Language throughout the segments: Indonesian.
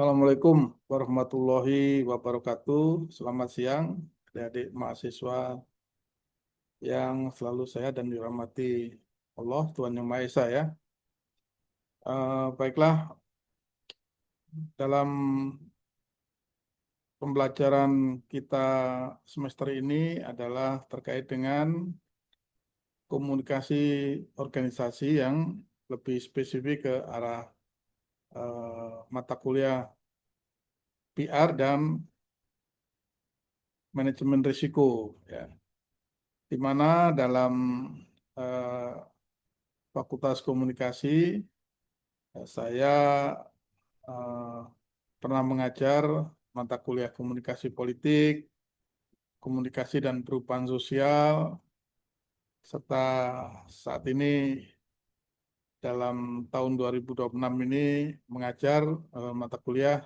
Assalamualaikum warahmatullahi wabarakatuh. Selamat siang, adik-adik mahasiswa yang selalu sehat dan dirahmati Allah, Tuhan Yang Maha Esa ya. Baiklah, dalam pembelajaran kita semester ini adalah terkait dengan komunikasi organisasi yang lebih spesifik ke arah mata kuliah PR dan manajemen risiko ya. Di mana dalam eh, Fakultas Komunikasi saya eh, pernah mengajar mata kuliah komunikasi politik, komunikasi dan perubahan sosial, serta saat ini dalam tahun 2026 ini mengajar mata kuliah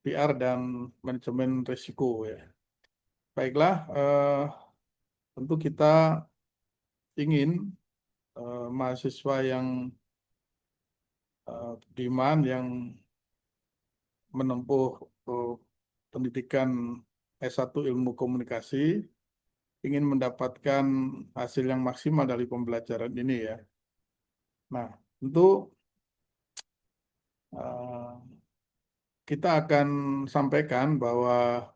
PR dan manajemen risiko ya. Baiklah, tentu kita ingin mahasiswa yang budiman yang menempuh pendidikan S1 Ilmu Komunikasi ingin mendapatkan hasil yang maksimal dari pembelajaran ini ya. Nah, tentu eh, kita akan sampaikan bahwa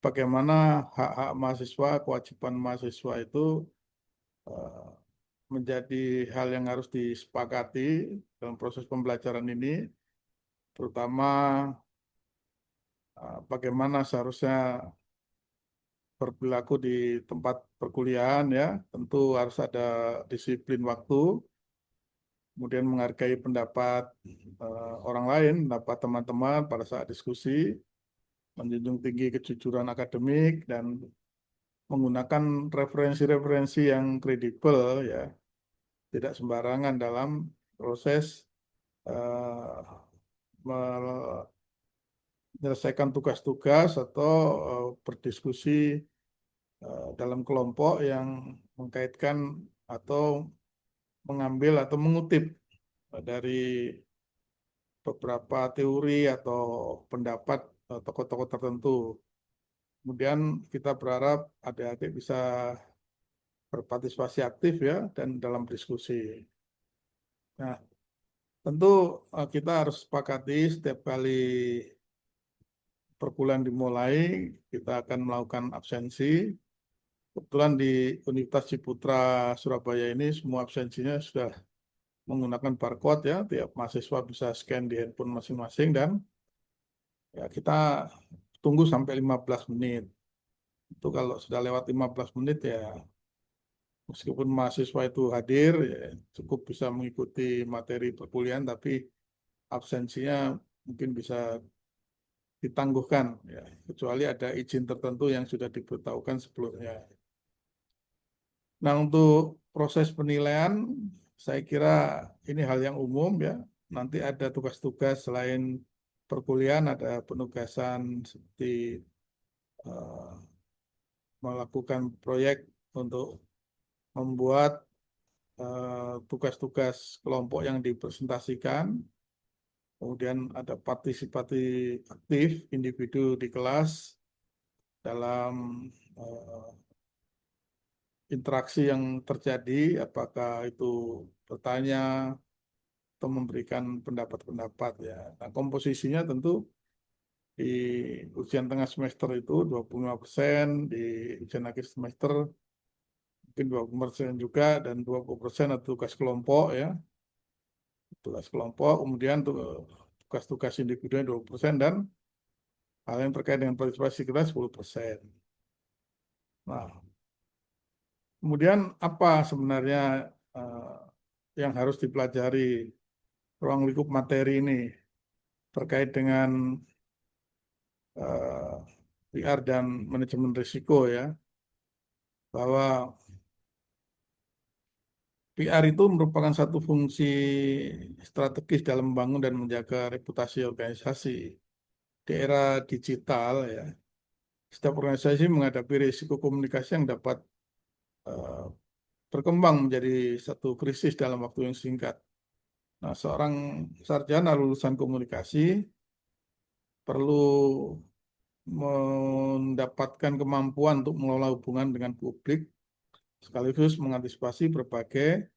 bagaimana hak-hak mahasiswa, kewajiban mahasiswa itu eh, menjadi hal yang harus disepakati dalam proses pembelajaran ini, terutama bagaimana seharusnya berperilaku di tempat perkuliahan ya. Tentu harus ada disiplin waktu, kemudian menghargai pendapat orang lain, pendapat teman-teman pada saat diskusi, menjunjung tinggi kejujuran akademik, dan menggunakan referensi-referensi yang kredibel, ya, tidak sembarangan dalam proses menyelesaikan tugas-tugas atau berdiskusi dalam kelompok yang mengkaitkan atau mengambil atau mengutip dari beberapa teori atau pendapat tokoh-tokoh tertentu. Kemudian kita berharap adik-adik bisa berpartisipasi aktif ya dan dalam diskusi. Nah, tentu kita harus sepakati setiap kali perkuliahan dimulai, kita akan melakukan absensi. Kebetulan di Universitas Ciputra Surabaya ini semua absensinya sudah menggunakan barcode ya, tiap mahasiswa bisa scan di handphone masing-masing dan ya kita tunggu sampai 15 menit. Itu kalau sudah lewat 15 menit ya meskipun mahasiswa itu hadir ya, cukup bisa mengikuti materi perkuliahan tapi absensinya mungkin bisa ditangguhkan ya, kecuali ada izin tertentu yang sudah diberitahukan sebelumnya. Nah, untuk proses penilaian saya kira ini hal yang umum ya. Nanti ada tugas-tugas selain perkuliahan, ada penugasan seperti eh, melakukan proyek untuk membuat tugas-tugas kelompok yang dipresentasikan. Kemudian ada partisipasi aktif individu di kelas dalam eh, interaksi yang terjadi, apakah itu bertanya atau memberikan pendapat-pendapat ya. Nah, komposisinya tentu di ujian tengah semester itu 25%, di ujian akhir semester mungkin 20% juga, dan 20% ada tugas kelompok ya. Tugas kelompok, kemudian tugas-tugas individunya 20%, dan hal yang terkait dengan partisipasi kita 10%. Nah, kemudian apa sebenarnya eh, yang harus dipelajari ruang lingkup materi ini terkait dengan eh, PR dan manajemen risiko ya, bahwa PR itu merupakan satu fungsi strategis dalam membangun dan menjaga reputasi organisasi di era digital ya. Setiap organisasi menghadapi risiko komunikasi yang dapat eh, berkembang menjadi satu krisis dalam waktu yang singkat. Nah, seorang sarjana lulusan komunikasi perlu mendapatkan kemampuan untuk mengelola hubungan dengan publik sekaligus mengantisipasi berbagai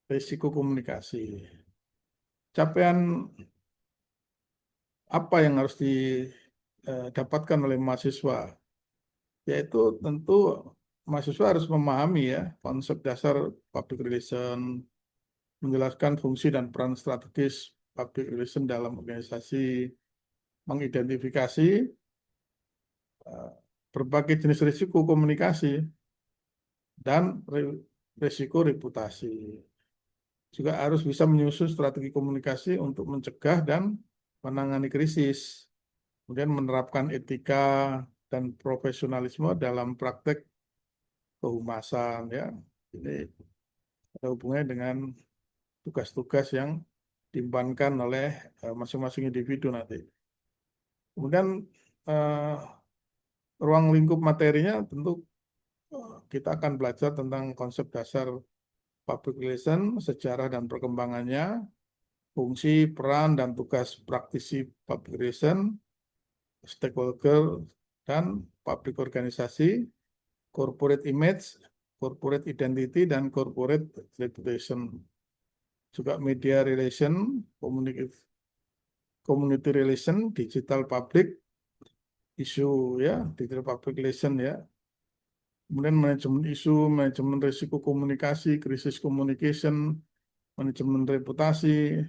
risiko komunikasi. Capaian apa yang harus didapatkan oleh mahasiswa? Yaitu tentu mahasiswa harus memahami ya konsep dasar public relation, menjelaskan fungsi dan peran strategis public relation dalam organisasi, mengidentifikasi eh, berbagai jenis risiko komunikasi dan risiko reputasi. Juga harus bisa menyusun strategi komunikasi untuk mencegah dan menangani krisis, kemudian menerapkan etika dan profesionalisme dalam praktek kehumasan ya. Ini ada hubungannya dengan tugas-tugas yang diembankan oleh masing-masing individu nanti. Kemudian eh, ruang lingkup materinya tentu kita akan belajar tentang konsep dasar public relation, sejarah dan perkembangannya, fungsi, peran, dan tugas praktisi public relation, stakeholder, dan public organisasi, corporate image, corporate identity, dan corporate reputation. Juga media relation, community relation, digital public, isu ya, digital public relation ya. Kemudian manajemen isu, manajemen risiko komunikasi, krisis communication, manajemen reputasi,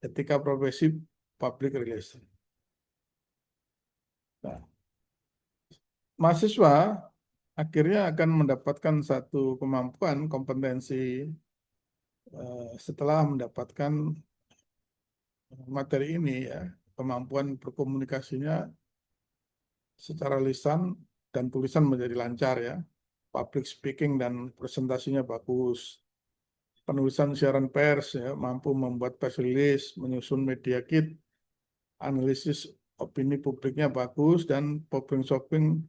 etika profesi, public relation. Nah, mahasiswa akhirnya akan mendapatkan satu kemampuan, kompetensi setelah mendapatkan materi ini ya, kemampuan berkomunikasinya secara lisan dan tulisan menjadi lancar ya, public speaking dan presentasinya bagus, penulisan siaran pers ya, mampu membuat press release, menyusun media kit, analisis opini publiknya bagus, dan problem solving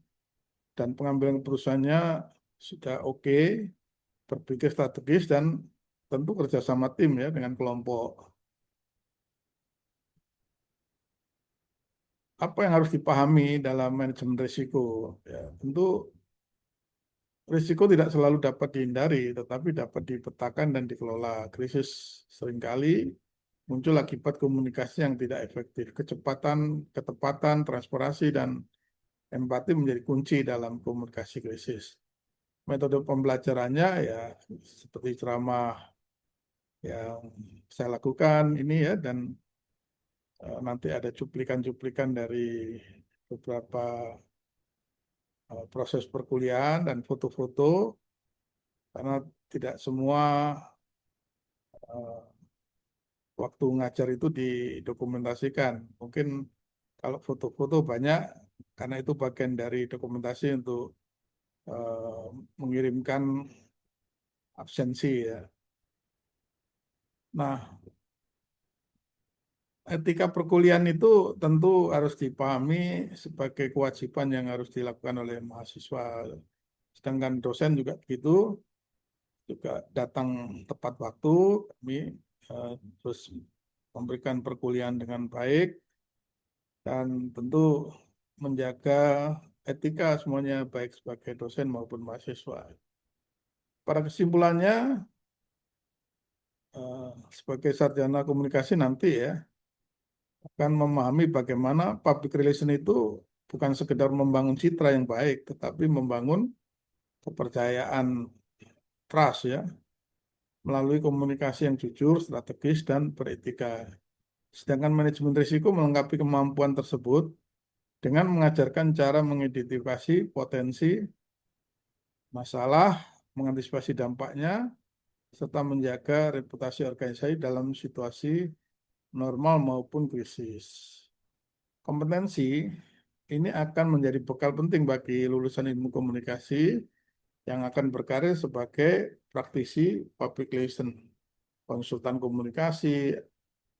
dan pengambilan perusahaannya sudah oke, berpikir strategis dan tentu kerjasama tim ya dengan kelompok. Apa yang harus dipahami dalam manajemen risiko? Ya, tentu risiko tidak selalu dapat dihindari, tetapi dapat dipetakan dan dikelola. Krisis seringkali muncul akibat komunikasi yang tidak efektif. Kecepatan, ketepatan, transparansi, dan empati menjadi kunci dalam komunikasi krisis. Metode pembelajarannya ya seperti ceramah yang saya lakukan ini ya, dan nanti ada cuplikan-cuplikan dari beberapa proses perkuliahan dan foto-foto, karena tidak semua eh, waktu ngajar itu didokumentasikan. Mungkin kalau foto-foto banyak, karena itu bagian dari dokumentasi untuk eh, mengirimkan absensi ya. Nah, etika perkuliahan itu tentu harus dipahami sebagai kewajiban yang harus dilakukan oleh mahasiswa. Sedangkan dosen juga begitu, juga datang tepat waktu, kami terus memberikan perkuliahan dengan baik, dan tentu menjaga etika semuanya baik sebagai dosen maupun mahasiswa. Pada kesimpulannya, sebagai sarjana komunikasi nanti ya, akan memahami bagaimana public relation itu bukan sekedar membangun citra yang baik, tetapi membangun kepercayaan, trust ya, melalui komunikasi yang jujur, strategis, dan beretika. Sedangkan manajemen risiko melengkapi kemampuan tersebut dengan mengajarkan cara mengidentifikasi potensi masalah, mengantisipasi dampaknya, serta menjaga reputasi organisasi dalam situasi normal maupun krisis. Kompetensi ini akan menjadi bekal penting bagi lulusan ilmu komunikasi yang akan berkarir sebagai praktisi public relation, konsultan komunikasi,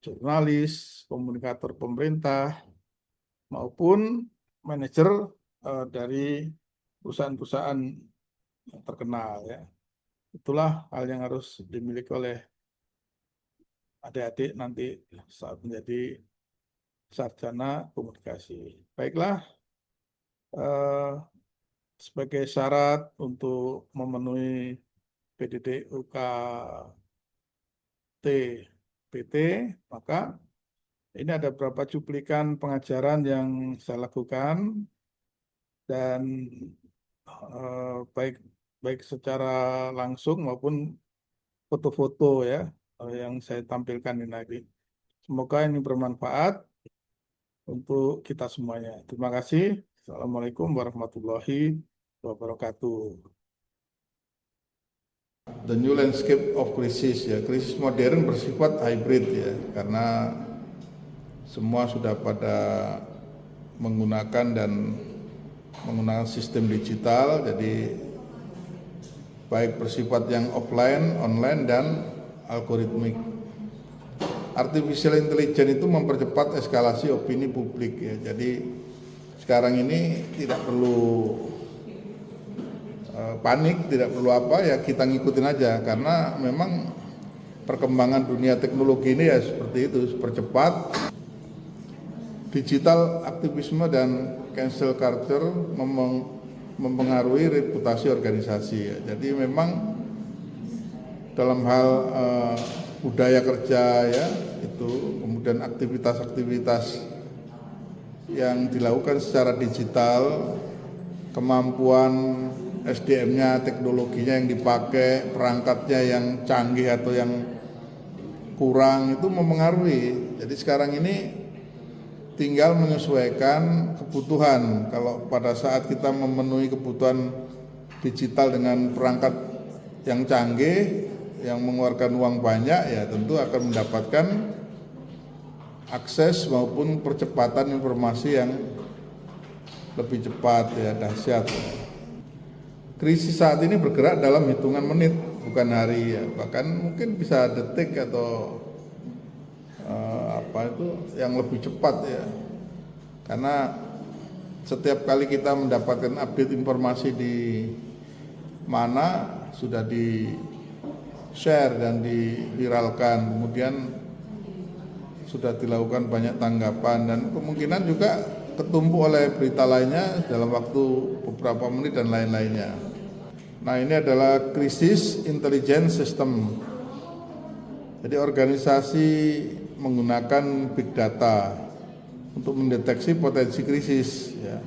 jurnalis, komunikator pemerintah, maupun manajer dari perusahaan-perusahaan yang terkenal ya. Itulah hal yang harus dimiliki oleh adik-adik nanti saat menjadi sarjana komunikasi. Baiklah, sebagai syarat untuk memenuhi PDD UKT PT, maka ini ada beberapa cuplikan pengajaran yang saya lakukan dan baik secara langsung maupun foto-foto ya yang saya tampilkan ini tadi. Semoga ini bermanfaat untuk kita semuanya. Terima kasih. Assalamualaikum warahmatullahi wabarakatuh. The new landscape of crisis ya, krisis modern bersifat hybrid ya, karena semua sudah pada menggunakan sistem digital, jadi baik bersifat yang offline, online, dan algoritmik. Artificial intelligence itu mempercepat eskalasi opini publik ya. Jadi sekarang ini tidak perlu panik, tidak perlu apa ya, kita ngikutin aja karena memang perkembangan dunia teknologi ini ya seperti itu, percepat. Digital aktivisme dan cancel culture mempengaruhi reputasi organisasi ya. Jadi memang dalam hal budaya kerja ya itu, kemudian aktivitas-aktivitas yang dilakukan secara digital, kemampuan SDM-nya, teknologinya yang dipakai, perangkatnya yang canggih atau yang kurang itu mempengaruhi. Jadi sekarang ini tinggal menyesuaikan kebutuhan. Kalau pada saat kita memenuhi kebutuhan digital dengan perangkat yang canggih, yang mengeluarkan uang banyak, ya tentu akan mendapatkan akses maupun percepatan informasi yang lebih cepat ya, dahsyat. Krisis saat ini bergerak dalam hitungan menit, bukan hari ya, bahkan mungkin bisa detik atau yang lebih cepat ya, karena setiap kali kita mendapatkan update informasi di mana sudah di share dan diviralkan, kemudian sudah dilakukan banyak tanggapan dan kemungkinan juga ketumpuk oleh berita lainnya dalam waktu beberapa menit dan lain-lainnya. Nah, ini adalah krisis intelligence system. Jadi organisasi menggunakan big data untuk mendeteksi potensi krisis ya.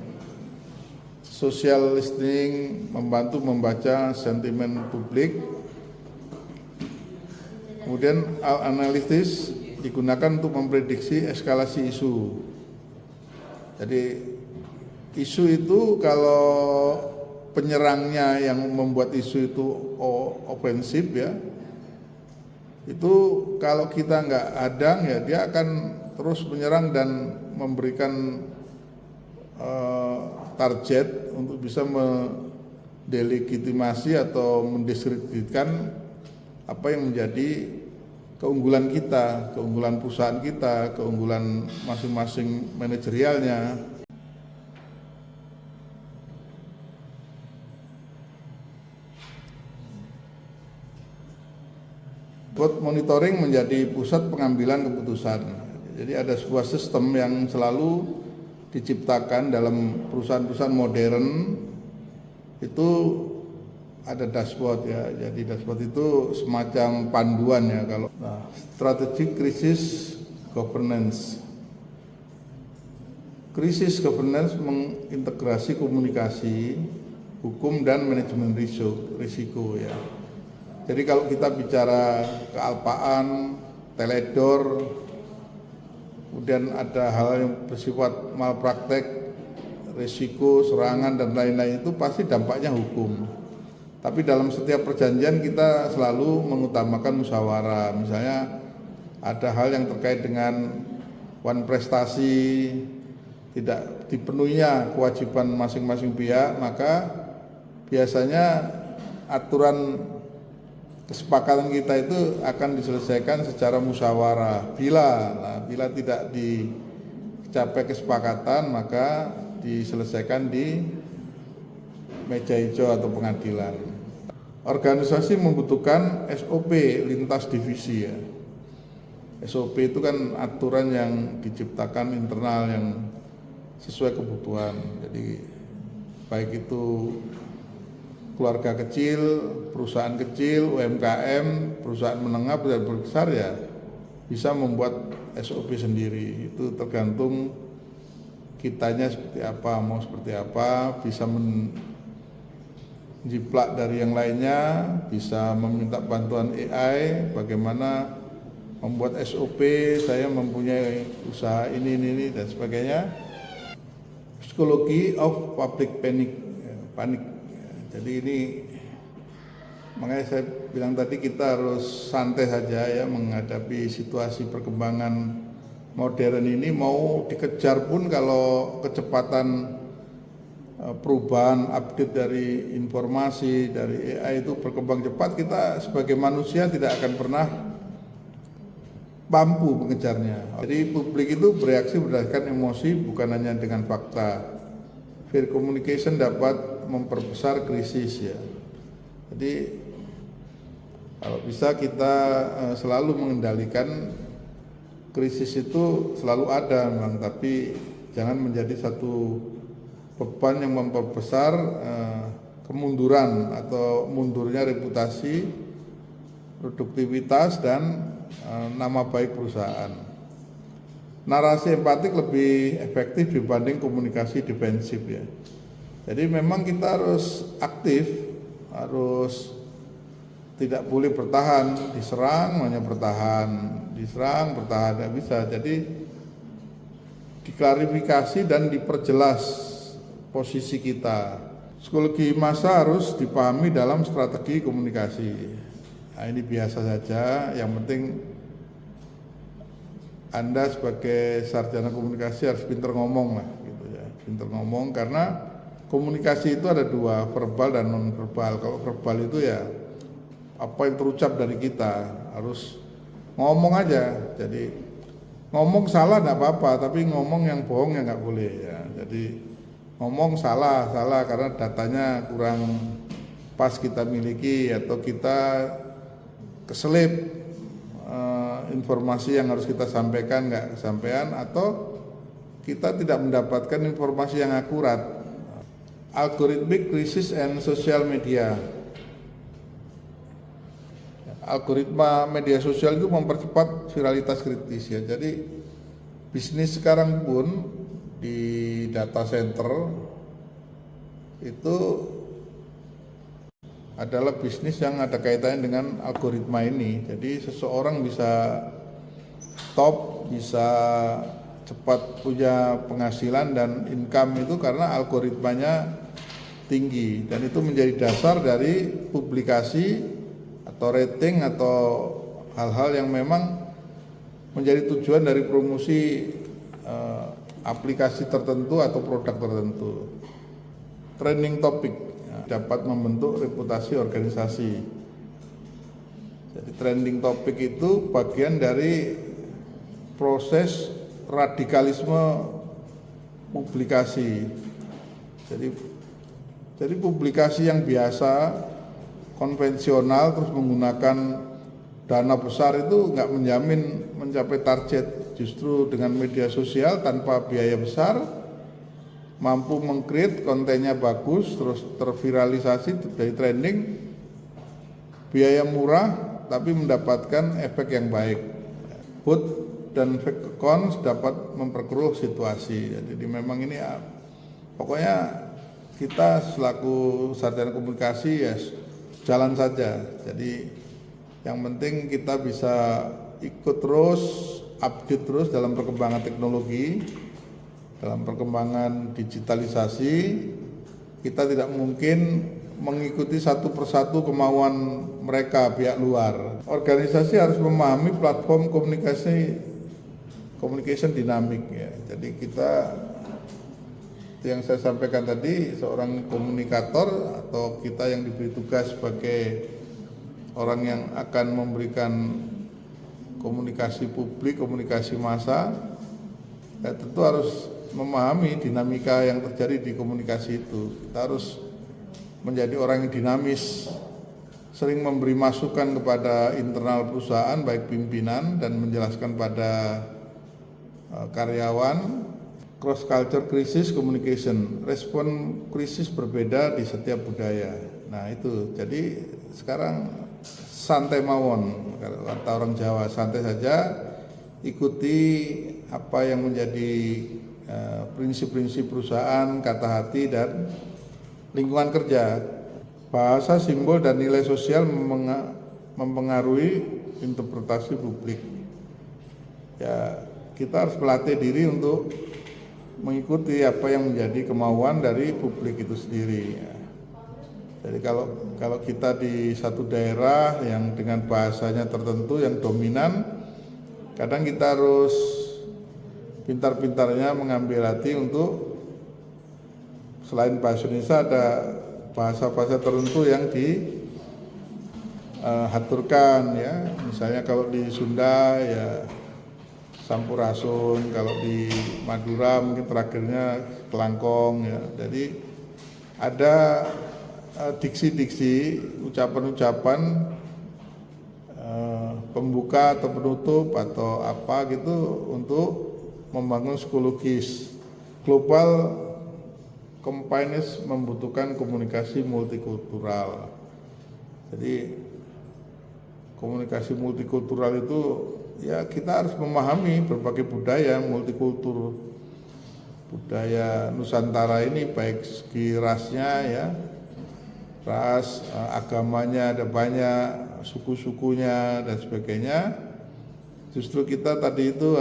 Social listening membantu membaca sentimen publik. Kemudian analysis digunakan untuk memprediksi eskalasi isu. Jadi isu itu kalau penyerangnya yang membuat isu itu ofensif ya, itu kalau kita nggak hadang ya dia akan terus menyerang dan memberikan target untuk bisa mendelegitimasi atau mendiskreditkan apa yang menjadi keunggulan kita, keunggulan perusahaan kita, keunggulan masing-masing manajerialnya. Board monitoring menjadi pusat pengambilan keputusan. Jadi ada sebuah sistem yang selalu diciptakan dalam perusahaan-perusahaan modern, itu ada dashboard ya. Jadi dashboard itu semacam panduan ya kalau strategic crisis governance. Krisis governance mengintegrasi komunikasi, hukum dan manajemen risiko ya. Jadi kalau kita bicara kealpaan, teledor, kemudian ada hal yang bersifat malpraktek, risiko, serangan dan lain-lain, itu pasti dampaknya hukum. Tapi dalam setiap perjanjian kita selalu mengutamakan musyawarah. Misalnya ada hal yang terkait dengan prestasi, tidak dipenuhinya kewajiban masing-masing pihak, maka biasanya aturan kesepakatan kita itu akan diselesaikan secara musyawarah. Bila tidak dicapai kesepakatan, maka diselesaikan di meja hijau atau pengadilan. Organisasi membutuhkan SOP lintas divisi ya. SOP itu kan aturan yang diciptakan internal yang sesuai kebutuhan. Jadi baik itu keluarga kecil, perusahaan kecil, UMKM, perusahaan menengah, perusahaan besar ya bisa membuat SOP sendiri. Itu tergantung kitanya seperti apa, mau seperti apa, bisa menjiplak dari yang lainnya, bisa meminta bantuan AI, bagaimana membuat SOP, saya mempunyai usaha ini dan sebagainya. Psikologi of public panik. Jadi ini makanya saya bilang tadi kita harus santai saja ya menghadapi situasi perkembangan modern ini. Mau dikejar pun kalau kecepatan perubahan update dari informasi dari AI itu berkembang cepat, kita sebagai manusia tidak akan pernah mampu mengejarnya. Jadi publik itu bereaksi berdasarkan emosi, bukan hanya dengan fakta. Fear communication dapat memperbesar krisis ya. Jadi kalau bisa kita selalu mengendalikan krisis itu selalu ada memang, tapi jangan menjadi satu beban yang memperbesar kemunduran atau mundurnya reputasi, produktivitas dan nama baik perusahaan. Narasi empatik lebih efektif dibanding komunikasi defensif ya. Jadi memang kita harus aktif, harus tidak boleh bertahan, diserang hanya bertahan, diserang bertahan, tidak bisa. Jadi diklarifikasi dan diperjelas posisi kita. Psikologi massa harus dipahami dalam strategi komunikasi. Nah, ini biasa saja, yang penting Anda sebagai sarjana komunikasi harus pintar ngomong lah gitu ya. Pintar ngomong, karena komunikasi itu ada dua, verbal dan non verbal. Kalau verbal itu ya apa yang terucap dari kita, harus ngomong aja. Jadi ngomong salah enggak apa-apa, tapi ngomong yang bohong ya enggak boleh ya. Jadi ngomong salah karena datanya kurang pas kita miliki, atau kita keselip informasi yang harus kita sampaikan nggak kesampaian, atau kita tidak mendapatkan informasi yang akurat. Algorithmic crisis and social media. Algoritma media sosial itu mempercepat viralitas kritis ya. Jadi bisnis sekarang pun di data center itu adalah bisnis yang ada kaitannya dengan algoritma ini. Jadi seseorang bisa top, bisa cepat punya penghasilan dan income itu karena algoritmanya tinggi, dan itu menjadi dasar dari publikasi atau rating atau hal-hal yang memang menjadi tujuan dari promosi aplikasi tertentu atau produk tertentu. Trending topic dapat membentuk reputasi organisasi. Jadi trending topic itu bagian dari proses radikalisme publikasi. Jadi publikasi yang biasa konvensional terus menggunakan dana besar itu nggak menjamin mencapai target. Justru dengan media sosial tanpa biaya besar mampu meng-create kontennya bagus, terus terviralisasi dari trending, biaya murah tapi mendapatkan efek yang baik. Both dan fake accounts dapat memperkeruh situasi. Jadi memang ini ya, pokoknya kita selaku sarjana komunikasi ya jalan saja. Jadi yang penting kita bisa ikut terus, update terus dalam perkembangan teknologi, dalam perkembangan digitalisasi. Kita tidak mungkin mengikuti satu persatu kemauan mereka pihak luar. Organisasi harus memahami platform communication dinamik ya. Jadi kita, yang saya sampaikan tadi, seorang komunikator atau kita yang diberi tugas sebagai orang yang akan memberikan komunikasi publik, komunikasi massa, ya tentu harus memahami dinamika yang terjadi di komunikasi itu. Kita harus menjadi orang yang dinamis, sering memberi masukan kepada internal perusahaan baik pimpinan dan menjelaskan pada karyawan. Cross culture crisis communication, respon krisis berbeda di setiap budaya. Nah itu, jadi sekarang santai mawon, kata orang Jawa, santai saja, ikuti apa yang menjadi prinsip-prinsip perusahaan, kata hati dan lingkungan kerja. Bahasa, simbol dan nilai sosial mempengaruhi interpretasi publik. Ya, kita harus melatih diri untuk mengikuti apa yang menjadi kemauan dari publik itu sendiri. Jadi kalau kita di satu daerah yang dengan bahasanya tertentu yang dominan, kadang kita harus pintar-pintarnya mengambil hati untuk selain bahasa Indonesia ada bahasa-bahasa tertentu yang diaturkan ya. Misalnya kalau di Sunda ya Sampurasun, kalau di Madura mungkin terakhirnya Kelangkong ya. Jadi ada diksi-diksi, ucapan-ucapan pembuka atau penutup atau apa gitu untuk membangun psikologis. Global companies membutuhkan komunikasi multikultural. Jadi komunikasi multikultural itu ya kita harus memahami berbagai budaya multikultur. Budaya Nusantara ini baik segi rasnya ya, ras, agamanya ada banyak, suku-sukunya dan sebagainya. Justru kita tadi itu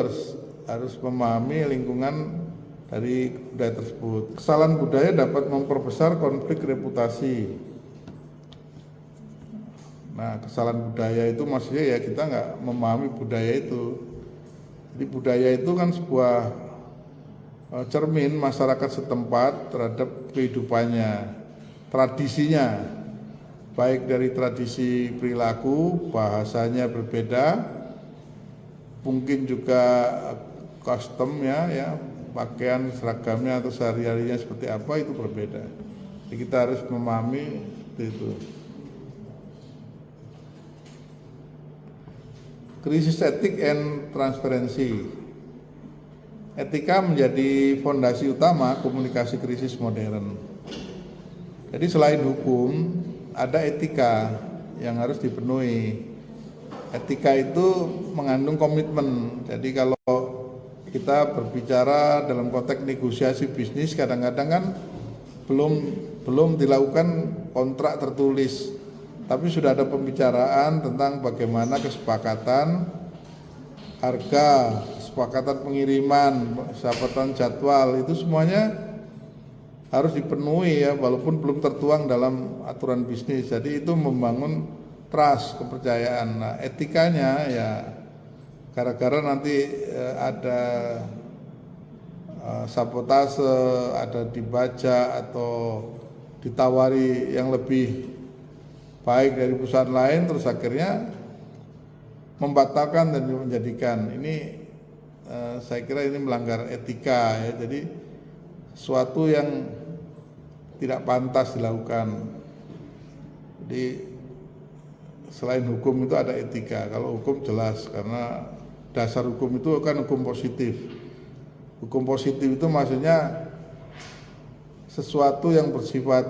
harus memahami lingkungan dari budaya tersebut. Kesalahan budaya dapat memperbesar konflik reputasi. Nah, kesalahan budaya itu maksudnya ya kita nggak memahami budaya itu. Jadi budaya itu kan sebuah cermin masyarakat setempat terhadap kehidupannya, tradisinya, baik dari tradisi perilaku, bahasanya berbeda, mungkin juga custom ya, pakaian seragamnya atau sehari-harinya seperti apa itu berbeda. Jadi kita harus memahami seperti itu. Krisis etik and transparency. Etika menjadi fondasi utama komunikasi krisis modern. Jadi selain hukum, ada etika yang harus dipenuhi. Etika itu mengandung komitmen. Jadi kalau kita berbicara dalam konteks negosiasi bisnis, kadang-kadang kan belum dilakukan kontrak tertulis. Tapi sudah ada pembicaraan tentang bagaimana kesepakatan harga, kesepakatan pengiriman, kesepakatan jadwal, itu semuanya harus dipenuhi ya, walaupun belum tertuang dalam aturan bisnis. Jadi itu membangun trust, kepercayaan. Nah, etikanya ya gara-gara nanti ada sabotase, ada dibaca atau ditawari yang lebih baik dari perusahaan lain, terus akhirnya membatalkan dan menjadikan ini saya kira ini melanggar etika ya. Jadi suatu yang tidak pantas dilakukan. Jadi selain hukum itu ada etika. Kalau hukum jelas karena dasar hukum itu kan hukum positif. Hukum positif itu maksudnya sesuatu yang bersifat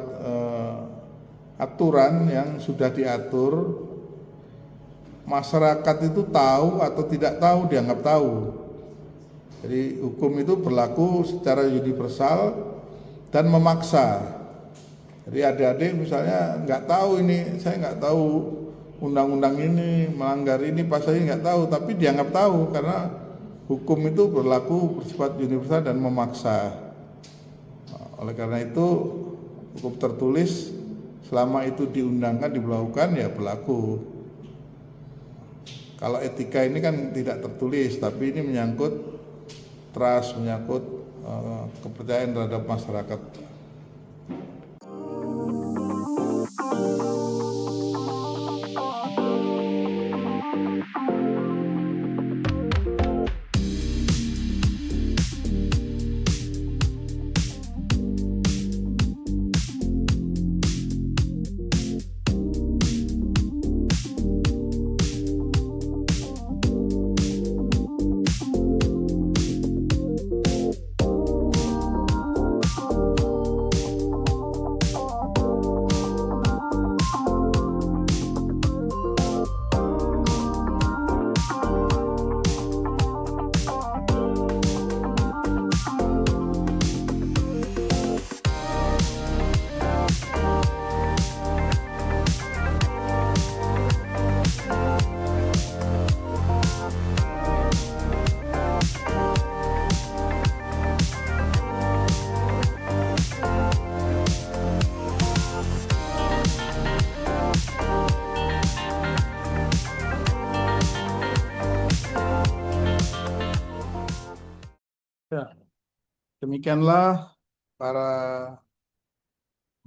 aturan yang sudah diatur, masyarakat itu tahu atau tidak tahu dianggap tahu. Jadi hukum itu berlaku secara universal dan memaksa. Jadi adik-adik misalnya nggak tahu ini, saya nggak tahu undang-undang ini melanggar ini, pasalnya nggak tahu, tapi dianggap tahu karena hukum itu berlaku bersifat universal dan memaksa. Oleh karena itu hukum tertulis selama itu diundangkan, diberlakukan ya berlaku. Kalau etika ini kan tidak tertulis, tapi ini menyangkut trust, menyangkut kepercayaan terhadap masyarakat. demikianlah para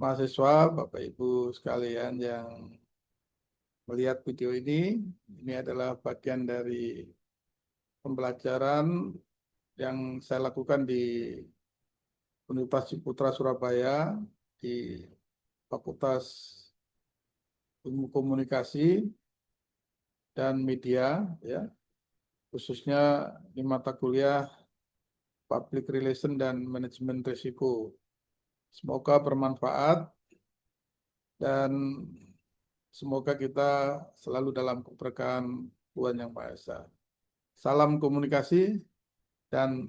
mahasiswa, Bapak Ibu sekalian yang melihat video ini adalah bagian dari pembelajaran yang saya lakukan di Universitas Ciputra Surabaya di Fakultas Ilmu Komunikasi dan Media, ya, khususnya di mata kuliah Public Relation dan Manajemen Risiko. Semoga bermanfaat dan semoga kita selalu dalam keberkahan Tuhan Yang Maha Esa. Salam komunikasi dan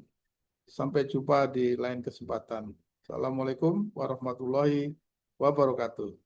sampai jumpa di lain kesempatan. Assalamualaikum warahmatullahi wabarakatuh.